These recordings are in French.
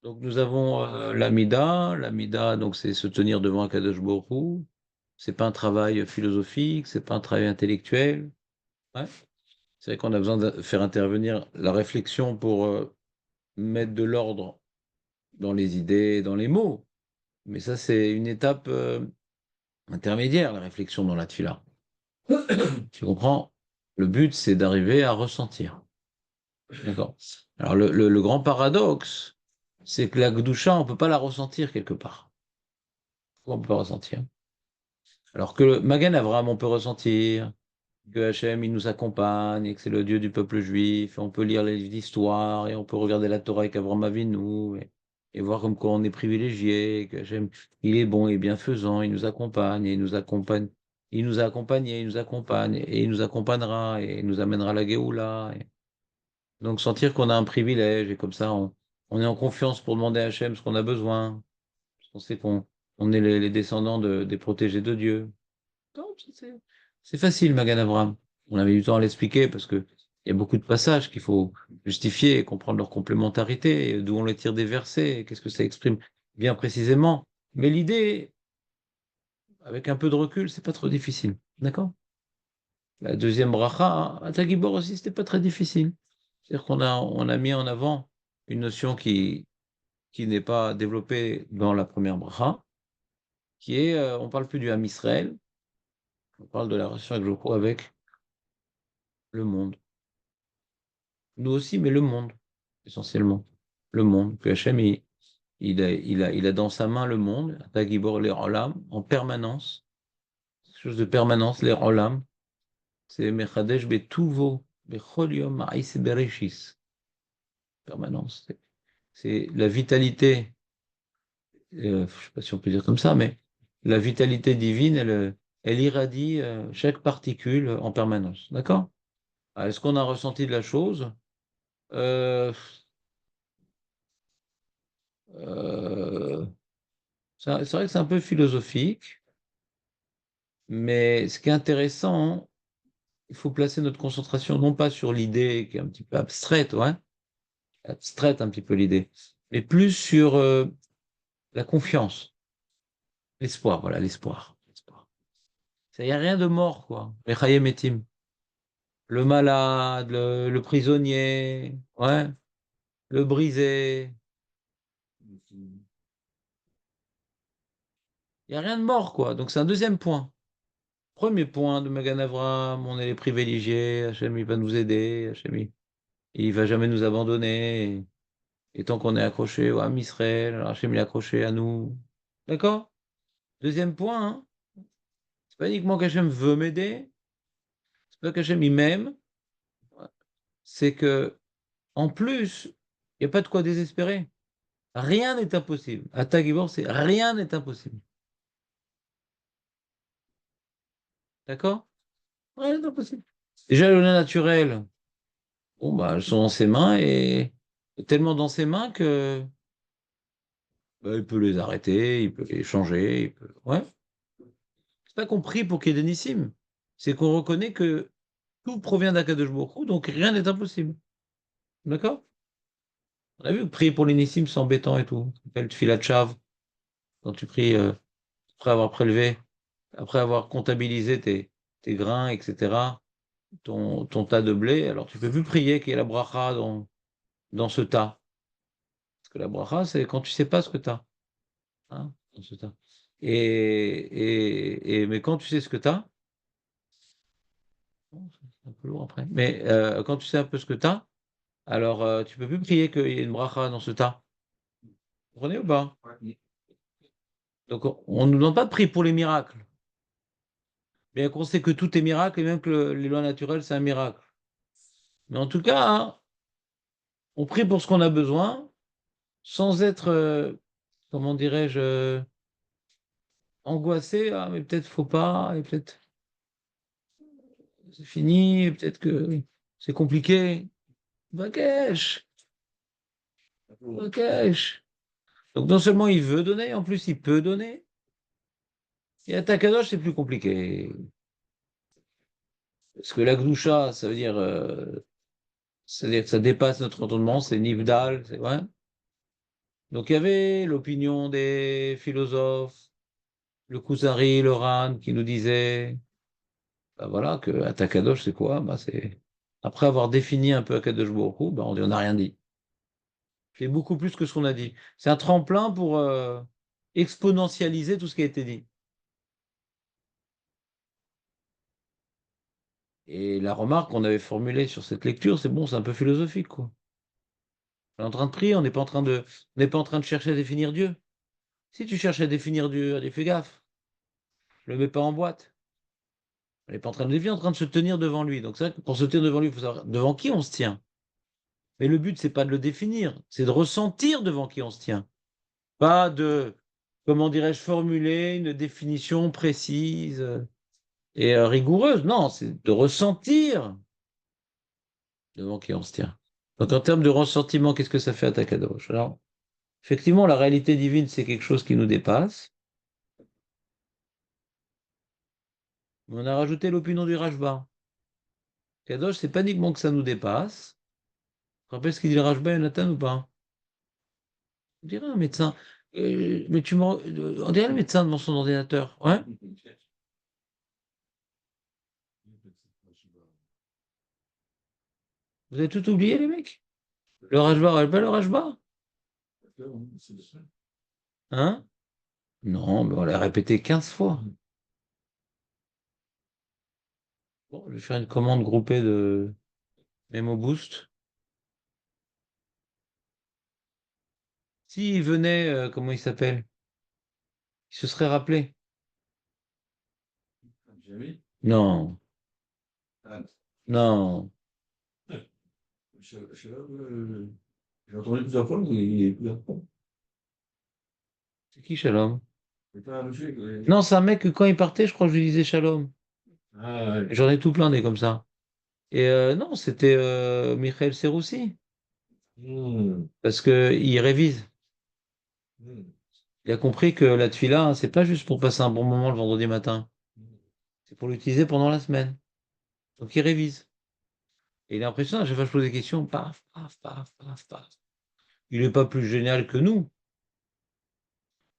Donc nous avons l'Amida. L'Amida, donc c'est se tenir devant Akadosh Baruch Hu. C'est pas un travail philosophique, c'est pas un travail intellectuel. Ouais. C'est vrai qu'on a besoin de faire intervenir la réflexion pour mettre de l'ordre dans les idées, dans les mots. Mais ça, c'est une étape intermédiaire, la réflexion dans la tfila. Tu comprends? Le but, c'est d'arriver à ressentir. D'accord? Alors, le grand paradoxe, c'est que la Gdusha, on ne peut pas la ressentir quelque part. Pourquoi on ne peut pas ressentir? Alors que le Magan Avraham, on peut ressentir que Hachem, il nous accompagne, et que c'est le Dieu du peuple juif, et on peut lire les livres d'histoire, et on peut regarder la Torah avec Avraham Avinu, et voir comme quoi on est privilégié, que Hachem, il est bon et bienfaisant, il nous accompagne, et il nous accompagne, il nous a accompagnés, il nous accompagne, et il nous accompagnera, et il nous amènera à la Géoula. Donc sentir qu'on a un privilège, et comme ça, on est en confiance pour demander à Hachem ce qu'on a besoin, parce qu'on sait qu'on est les descendants des protégés de Dieu. Non, c'est facile, Magan Avraham. On avait du temps à l'expliquer parce que il y a beaucoup de passages qu'il faut justifier et comprendre leur complémentarité, et d'où on les tire des versets, et qu'est-ce que ça exprime bien précisément. Mais l'idée, avec un peu de recul, c'est pas trop difficile. D'accord? La deuxième bracha, à Tagibor aussi, c'était pas très difficile. C'est-à-dire on a mis en avant une notion qui n'est pas développée dans la première bracha, qui est, on parle plus du Ham Israël, on parle de la relation avec avec le monde. Nous aussi, mais le monde, essentiellement. Le monde. Que Hachem, il a dans sa main le monde, Tagibor les Olam, en permanence. Quelque chose de permanence, les Olam. C'est Mechadesh Betuvo, Bechol Yom Ma'is Bereshis. Permanence. C'est la vitalité, je ne sais pas si on peut dire comme ça, mais la vitalité divine, elle irradie chaque particule en permanence. D'accord? Est-ce qu'on a ressenti de la chose? Euh, euh, c'est vrai que c'est un peu philosophique, mais ce qui est intéressant, il faut placer notre concentration non pas sur l'idée qui est un petit peu abstraite, ouais, abstraite un petit peu l'idée, mais plus sur la confiance, l'espoir, voilà, l'espoir. Il n'y a rien de mort, quoi. Les Chayem Etim. Le malade, le prisonnier, ouais, le brisé. Il n'y a rien de mort, quoi. Donc c'est un deuxième point. Premier point de Magan Avraham, on est les privilégiés, Hachem il va nous aider, Hachem il va jamais nous abandonner. Et tant qu'on est accroché au Ham Israël, alors Hachem il est accroché à nous. D'accord? Deuxième point, hein, c'est pas uniquement qu'Hachem veut m'aider, c'est pas qu'Hachem il m'aime, c'est que en plus, il n'y a pas de quoi désespérer. Rien n'est impossible. À Tagibor, c'est rien n'est impossible. D'accord? Rien n'est impossible. Déjà, le lait naturel, bon, bah, elles sont dans ses mains et tellement dans ses mains que bah, il peut les arrêter, il peut les changer, il peut. Ouais. C'est pas qu'on prie pour qu'il y ait des nissim. C'est qu'on reconnaît que tout provient d'Akadosh Baruch Hu, donc rien n'est impossible. D'accord? On a vu que prier pour les nissim, c'est embêtant et tout. Ça s'appelle Tfilat Shav, quand tu pries après avoir prélevé, après avoir comptabilisé tes grains, etc., ton tas de blé, alors tu peux plus prier qu'il y ait la bracha dans ce tas. Parce que la bracha, c'est quand tu sais pas ce que tu as. Hein, dans ce tas. Mais quand tu sais ce que tu as, c'est un peu lourd après, mais quand tu sais un peu ce que tu as, alors tu peux plus prier qu'il y ait une bracha dans ce tas. Vous comprenez ou pas? Donc on ne nous demande pas de prier pour les miracles. Bien qu'on sait que tout est miracle et même que les lois naturelles, c'est un miracle. Mais en tout cas, hein, on prie pour ce qu'on a besoin sans être, comment dirais-je, angoissé. Ah, mais peut-être faut pas, et peut-être c'est fini, et peut-être que c'est compliqué. Bakesh, Bakesh. Donc non seulement il veut donner, en plus il peut donner. Et à Takadosh, c'est plus compliqué. Parce que la Gdusha, ça veut dire, c'est-à-dire que ça dépasse notre entendement, c'est Nivdal, c'est ouais. Donc, il y avait l'opinion des philosophes, le Kuzari, le Ran, qui nous disaient bah voilà, que Atakadosh, c'est quoi? Bah, c'est... Après avoir défini un peu Akadosh Baruch Hu, bah, on n'a rien dit. C'est beaucoup plus que ce qu'on a dit. C'est un tremplin pour exponentialiser tout ce qui a été dit. Et la remarque qu'on avait formulée sur cette lecture, c'est bon, c'est un peu philosophique, quoi. On est en train de prier, on n'est pas en train de, on n'est pas en train de chercher à définir Dieu. Si tu cherches à définir Dieu, allez, fais gaffe. Ne le mets pas en boîte. On n'est pas en train de le définir, en train de se tenir devant lui. Donc c'est vrai que pour se tenir devant lui, il faut savoir devant qui on se tient. Mais le but, c'est pas de le définir, c'est de ressentir devant qui on se tient. Pas de, comment dirais-je, formuler une définition précise et rigoureuse. Non, c'est de ressentir devant qui on se tient. Donc en termes de ressentiment, qu'est-ce que ça fait à Takadosh? Alors, effectivement, la réalité divine, c'est quelque chose qui nous dépasse. On a rajouté l'opinion du Rashba. Kadosh, c'est pas uniquement que ça nous dépasse. Tu te rappelles ce qu'il dit le Rashba, Jonathan, ou pas? On dirait un médecin. Mais on dirait le médecin devant son ordinateur. Ouais? Vous avez tout oublié, les mecs? Le Rashba, pas le Rashba? Hein? Non, mais on l'a répété 15 fois. Bon, je vais faire une commande groupée de Memo Boost. S'il venait, comment il s'appelle? Il se serait rappelé. Non, non. J'ai entendu plusieurs fois, mais il est plus là. C'est qui Shalom? C'est pas un monsieur Non, c'est un mec que quand il partait, je crois que je lui disais Shalom. Ah, ouais. J'en ai tout plein des comme ça. Et non, c'était Michael Serroussi. Hmm. Parce qu'il révise. Hmm. Il a compris que la tuila, hein, c'est pas juste pour passer un bon moment le vendredi matin. C'est pour l'utiliser pendant la semaine. Donc il révise. Et il est impressionnant, à chaque fois que je pose des questions, paf, paf, paf, paf, paf. Il n'est pas plus génial que nous,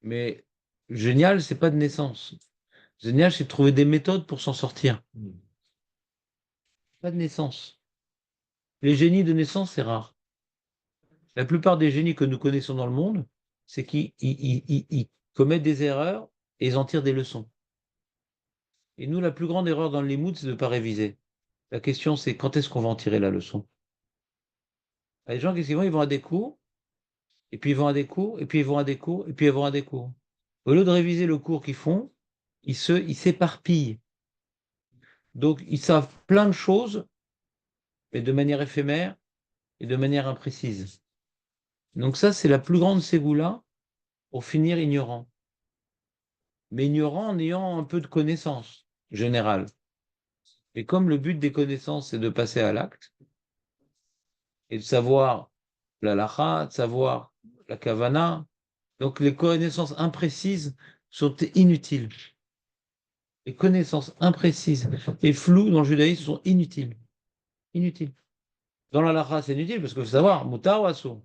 mais génial, c'est pas de naissance. Génial, c'est de trouver des méthodes pour s'en sortir. Hmm. Pas de naissance. Les génies de naissance, c'est rare. La plupart des génies que nous connaissons dans le monde, c'est qu'ils ils commettent des erreurs et ils en tirent des leçons. Et nous, la plus grande erreur dans le limoud, c'est de ne pas réviser. La question, c'est quand est-ce qu'on va en tirer la leçon? Les gens, qu'est-ce qu'ils vont? Ils vont à des cours, et puis ils vont à des cours, et puis ils vont à des cours, et puis ils vont à des cours. Au lieu de réviser le cours qu'ils font, ils s'éparpillent. Donc, ils savent plein de choses, mais de manière éphémère et de manière imprécise. Donc ça, c'est la plus grande ségoula pour finir ignorant. Mais ignorant en ayant un peu de connaissances générales. Et comme le but des connaissances, c'est de passer à l'acte, et de savoir la lacha, de savoir la kavana, donc les connaissances imprécises sont inutiles. Les connaissances imprécises et floues dans le judaïsme sont inutiles. Inutiles. Dans la lacha, c'est inutile parce qu'il faut savoir, moutar ou assour.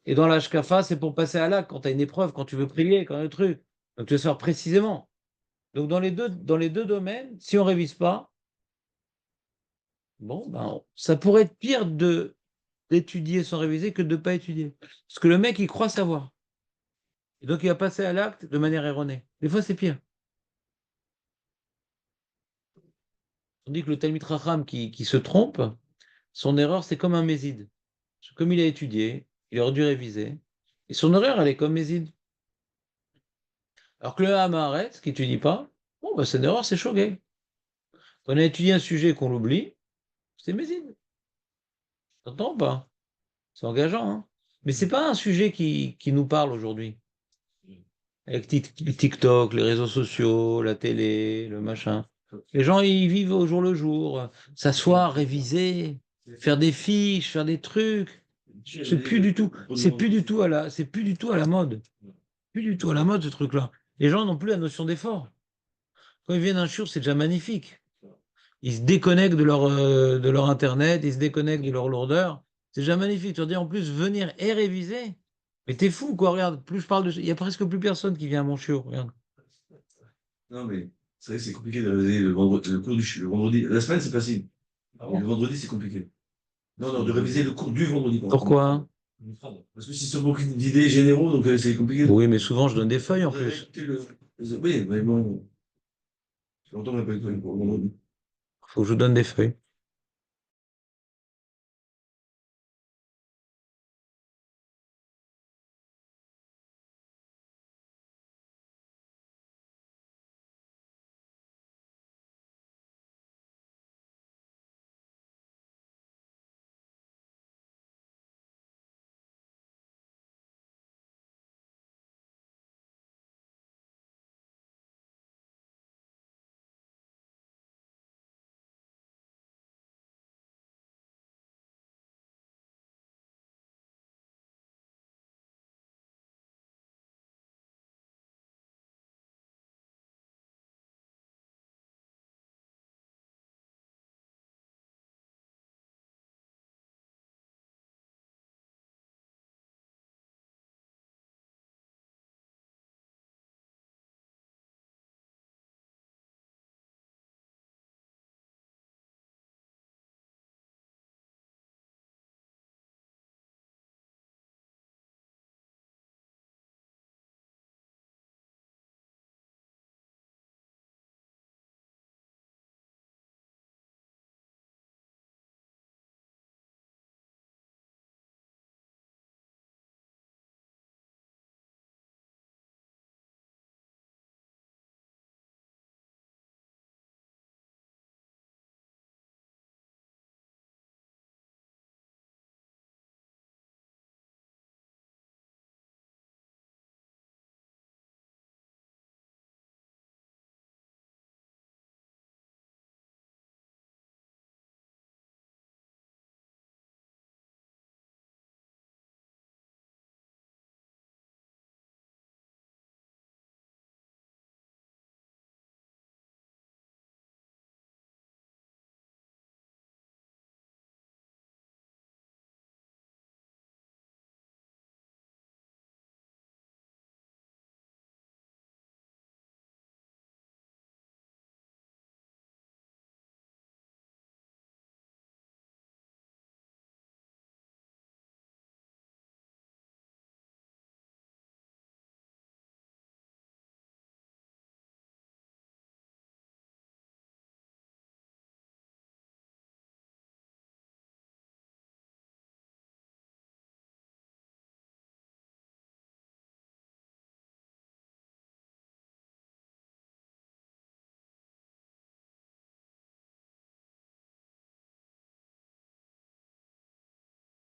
Et dans la shkafa, c'est pour passer à l'acte quand tu as une épreuve, quand tu veux prier, quand tu as un truc. Donc tu veux savoir précisément. Donc dans les deux domaines, si on ne révise pas, bon, ben, ça pourrait être pire d'étudier sans réviser que de ne pas étudier. Parce que le mec, il croit savoir. Et donc il va passer à l'acte de manière erronée. Des fois, c'est pire. On dit que le Talmid Racham qui se trompe, son erreur, c'est comme un méside. Parce que comme il a étudié, il aurait dû réviser. Et son erreur, elle est comme méside. Alors que le Hamaret, qui n'étudie pas, bon, ben, c'est une erreur, c'est choqué. Quand on a étudié un sujet et qu'on l'oublie, c'est méside. T'entends ou pas? C'est engageant, hein? Mais c'est pas un sujet qui nous parle aujourd'hui. Avec TikTok, les réseaux sociaux, la télé, le machin. Les gens, ils vivent au jour le jour, s'asseoir, réviser, faire des fiches, faire des trucs. C'est plus du tout à la mode. Plus du tout à la mode, ce truc-là. Les gens n'ont plus la notion d'effort. Quand ils viennent un jour, c'est déjà magnifique. Ils se déconnectent de leur Internet, ils se déconnectent de leur lourdeur. C'est déjà magnifique. Tu veux dire, en plus, venir et réviser. Mais t'es fou, quoi, regarde, plus je parle de... Il y a presque plus personne qui vient à mon chiot, regarde. Non, mais c'est vrai que c'est compliqué de réviser le vendredi, le cours le vendredi. La semaine, c'est facile. Ah Mais bon? le vendredi, c'est compliqué. Non, non, de réviser le cours du vendredi, pardon. Pourquoi? Parce que si c'est beaucoup d'idées généraux, donc c'est compliqué. Oui, mais souvent, je donne des feuilles en plus. Réécouter oui, mais bon, c'est longtemps qu'on n'a pas écouté le cours le vendredi. Faut que je vous donne des feuilles.